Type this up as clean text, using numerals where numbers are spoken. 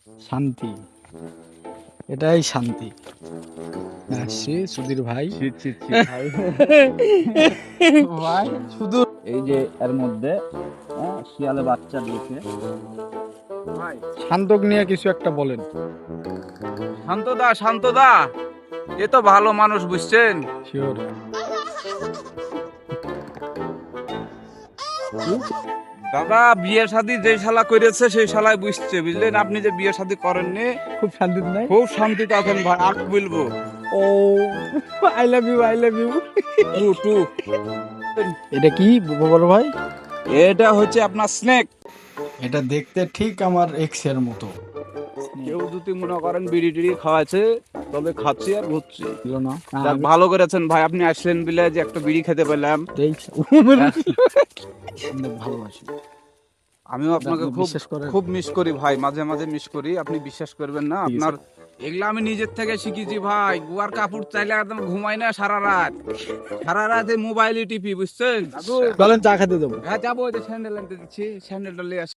শান্তি, এটাই শান্তি। আসছি সুধীর ভাই। ভাই ভাই শুধু এই যে এর মধ্যে শিয়ালে বাচ্চা দিয়েছে। ভাই শান্তক নিয়ে কিছু একটা বলেন। শান্তদা, এ তো ভালো মানুষ, বুঝছেন? শিওর। দাদা বিয়ে শাদী যে শালা করেছে সেই শালায় বুঝছে, বুঝলেন? আপনি যে বিয়ে শাদী করেননি, খুব শান্তিতে নাই। খুব শান্তিতে আছেন ভাই। আর বলবো ও I love you, I love you. টু টু। এটা কি বড় ভাই? এটা হচ্ছে আপনার স্নেক। এটা দেখতে ঠিক আমার এক্স এর মতো। কেউ যদি মনে করেন বিড়ি টিড়ি খাওয়াছে, তবে খাচ্ছি আর ঘুরছি। ছিল না যাক, ভালো করেছেন ভাই, আপনি আসলেন বলে যে একটা বিড়ি খেতে পেলাম। ভালোবাসি। আমিও আপনাকে আপনি খুব বিশ্বাস করেন? খুব মিস করি ভাই, মাঝে মাঝে মিস করি। আপনি বিশ্বাস করবেন না, ঠিক আছে। আপনার এগুলা আমি নিজের থেকে শিখেছি ভাই। গুয়ার কাপড় চাইলে একদম ঘুমাই না সারা রাত, সারা রাত এই মোবাইলে টিপি, বুঝছেন? দাদু চলেন চা খেতে যাবো। হ্যাঁ যাবো, ওই যে স্যান্ডেল আনতে দিচ্ছি, স্যান্ডেলটা নিয়ে আসি।